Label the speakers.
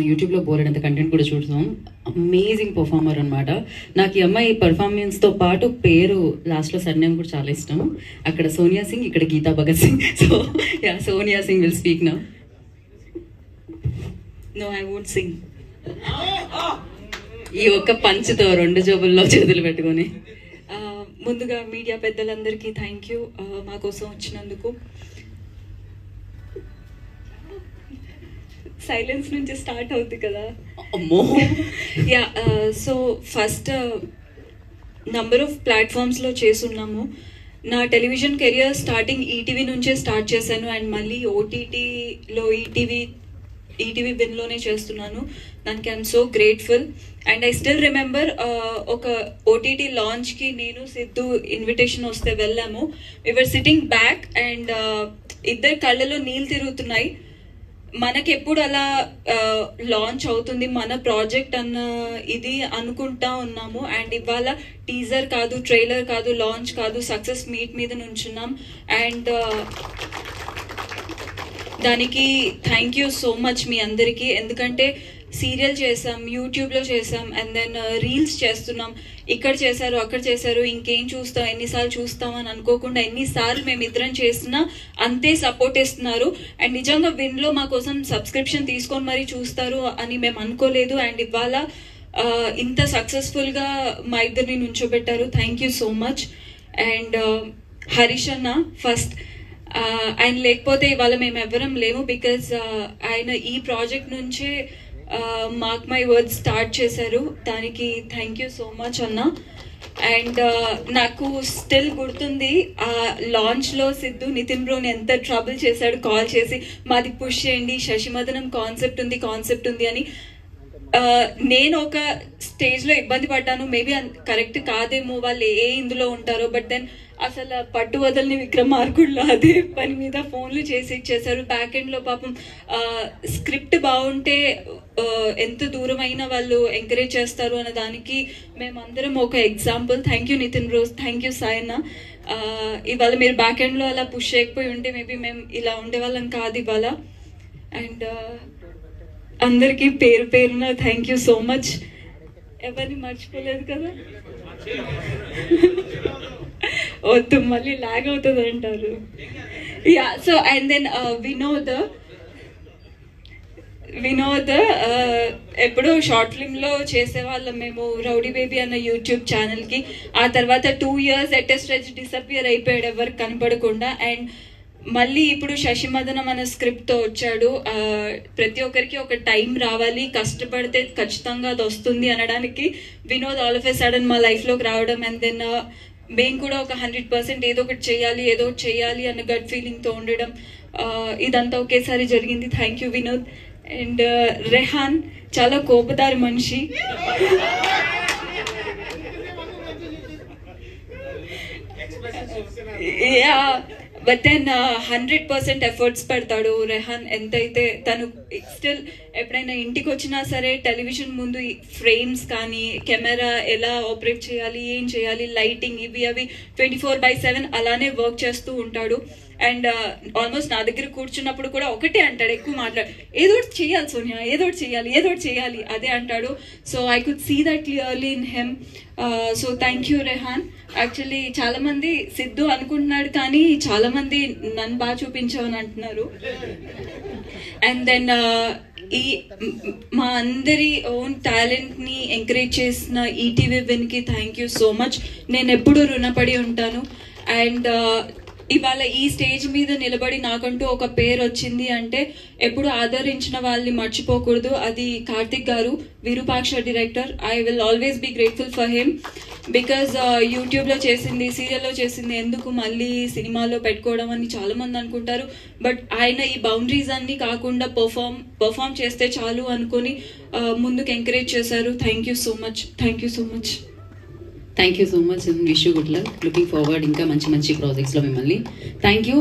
Speaker 1: చూస్తాం, యూట్యూబ్లో బోలెడంత కంటెంట్ కూడా చూస్తాం. అమేజింగ్ పర్ఫార్మర్ అనమాట. నాకు ఈ అమ్మాయి పర్ఫార్మెన్స్తో పాటు పేరు లాస్ట్లో సర్నేమ్ కూడా చాలా ఇష్టం. అక్కడ సోనియా సింగ్, ఇక్కడ Geeta Bhagat Singh. So yeah, Sonia Singh will speak now. No, I won't sing. ఈ ఒక్క పంచుతో 2 జోబుల్లో చేతులు పెట్టుకొని. ముందుగా మీడియా పెద్దలందరికీ థ్యాంక్ యూ మా కోసం వచ్చినందుకు. సైలెన్స్ నుంచి స్టార్ట్ అవుద్ది కదా. అమ్మో. Yeah, so first number of ప్లాట్ఫామ్స్లో చేసున్నాము. నా టెలివిజన్ కెరియర్ స్టార్టింగ్ ఈటీవీ నుంచే స్టార్ట్ చేశాను. అండ్ మళ్ళీ ఓటీటీలో ఈటీవీ విన్లోనే చేస్తున్నాను. దానికి I'm so grateful. And I still remember ఒక ఓటీటీ లాంచ్కి నేను సిద్ధు ఇన్విటేషన్ వస్తే వెళ్ళాము. We were sitting back and ఇద్దరు కళ్ళలో నీళ్ళు తిరుగుతున్నాయి. మనకెప్పుడు అలా లాంచ్ అవుతుంది మన ప్రాజెక్ట్ అన్న ఇది అనుకుంటా ఉన్నాము. అండ్ ఇవాళ టీజర్ కాదు, ట్రైలర్ కాదు, లాంచ్ కాదు, సక్సెస్ మీట్ మీద నుంచున్నాం. అండ్ దానికి థ్యాంక్ యూ సో మచ్ మీ అందరికీ. ఎందుకంటే సీరియల్ చేసాం, యూట్యూబ్లో చేసాం, అండ్ దెన్ రీల్స్ చేస్తున్నాం. ఇక్కడ చేశారు, అక్కడ చేశారు, ఇంకేం చూస్తాం, ఎన్నిసార్లు చూస్తాం అని అనుకోకుండా ఎన్నిసార్లు మేమిద్దరం చేసినా అంతే సపోర్ట్ ఇస్తున్నారు. అండ్ నిజంగా విన్లో మా కోసం సబ్స్క్రిప్షన్ తీసుకొని మరీ చూస్తారు అని మేము అనుకోలేదు. అండ్ ఇవాళ ఇంత సక్సెస్ఫుల్గా మా ఇద్దరిని నుంచోబెట్టారు. Thank you so much. And Harish అన్న ఫస్ట్, ఆయన లేకపోతే ఇవాళ మేము ఎవరం లేము. బికాజ్ ఆయన ఈ ప్రాజెక్ట్ నుంచే మార్క్ మై వర్డ్స్ స్టార్ట్ చేశారు. దానికి థ్యాంక్ యూ సో మచ్ అన్న. అండ్ నాకు స్టిల్ గుర్తుంది ఆ లాంచ్లో సిద్ధు నితిన్ బ్రోని ఎంత ట్రబుల్ చేశాడు, కాల్ చేసి మాది పుష్ చేయండి, శశిమదనం కాన్సెప్ట్ ఉంది అని. నేను ఒక స్టేజ్లో ఇబ్బంది పడ్డాను. మేబీ కరెక్ట్ కాదేమో, వాళ్ళు ఇందులో ఉంటారో. బట్ దెన్ అసలు పట్టు వదలని విక్రమార్కుల్లో అదే పని మీద ఫోన్లు చేసి ఇచ్చేసారు. బ్యాక్ ఎండ్లో పాపం స్క్రిప్ట్ బాగుంటే ఎంత దూరమైనా వాళ్ళు ఎంకరేజ్ చేస్తారు అన్న దానికి మేమందరం ఒక ఎగ్జాంపుల్. థ్యాంక్ యూ నితిన్ రోజ్, థ్యాంక్ యూ సాయన్న. ఇవాళ మీరు బ్యాక్ ఎండ్లో అలా పుష్ చేయకపోయి ఉంటే మేబీ మేము ఇలా ఉండేవాళ్ళం కాదు ఇవాళ. అండ్ అందరికీ పేరు పేరున థ్యాంక్ యూ సో మచ్. ఎవరిని మర్చిపోలేదు కదా. వద్దు, మళ్ళీ లాగ్ అవుతుంది అంటారు. Yeah, so and then Vinod ఎప్పుడో షార్ట్ ఫిల్మ్లో చేసేవాళ్ళం మేము, రౌడీ బేబీ అన్న యూట్యూబ్ ఛానల్కి. ఆ తర్వాత 2 years ఎటెస్ట్రెచ్ డిసపియర్ అయిపోయాడు ఎవరికి కనపడకుండా. అండ్ మళ్ళీ ఇప్పుడు శశిమదనం అనే స్క్రిప్ట్తో వచ్చాడు. ప్రతి ఒక్కరికి ఒక టైం రావాలి, కష్టపడితే ఖచ్చితంగా అది వస్తుంది అనడానికి Vinod all of a sudden మా లైఫ్లోకి రావడం. అండ్ దెన్ మేము కూడా ఒక 100% ఏదో ఒకటి చేయాలి అన్న గట్ ఫీలింగ్తో ఉండడం, ఇదంతా ఒకేసారి జరిగింది. Thank you Vinod. And Rehan చాలా కోపదారి మనిషి. యా, బట్ దెన్ 100% ఎఫర్ట్స్ పెడతాడు రెహాన్. ఎంతైతే తను స్టిల్ ఎప్పుడైనా ఇంటికి వచ్చినా సరే టెలివిజన్ ముందు ఫ్రేమ్స్ కానీ, కెమెరా ఎలా ఆపరేట్ చేయాలి, ఏం చేయాలి, లైటింగ్ ఇవి అవి 24/7 అలానే వర్క్ చేస్తూ ఉంటాడు. అండ్ ఆల్మోస్ట్ నా దగ్గర కూర్చున్నప్పుడు కూడా ఒకటే అంటాడు, ఎక్కువ మాట్లాడు, ఏదో ఒకటి చేయాలి సోనియా, ఏదో ఒకటి చేయాలి అదే అంటాడు. So I could see that clearly in him. So thank you Rehan. Actually చాలా మంది సిద్ధు అనుకుంటున్నాడు కానీ చాలా మంది నన్ను బాగా చూపించావని అంటున్నారు. అండ్ దెన్ ఈ మా అందరి ఓన్ టాలెంట్ని ఎంకరేజ్ చేసిన ఈటీవీ విన్కి థ్యాంక్ యూ సో మచ్. నేను ఎప్పుడూ రుణపడి ఉంటాను. అండ్ ఇవాళ ఈ స్టేజ్ మీద నిలబడి నాకంటూ ఒక పేరు వచ్చింది అంటే ఎప్పుడు ఆదరించిన వాళ్ళని మర్చిపోకూడదు. అది Karthik garu, Virupaksha director. I will always be grateful for him. Because యూట్యూబ్లో చేసింది, సీరియల్లో చేసింది ఎందుకు మళ్ళీ సినిమాలో పెట్టుకోవడం అని చాలా మంది అనుకుంటారు. బట్ ఆయన ఈ బౌండరీస్ అన్ని కాకుండా పర్ఫామ్ చేస్తే చాలు అనుకొని ముందుకు ఎంకరేజ్ చేశారు. Thank you so much.
Speaker 2: Thank you so much. Wish you good luck. Looking forward ఇంకా మంచి ప్రాజెక్ట్స్లో మిమ్మల్ని. Thank you.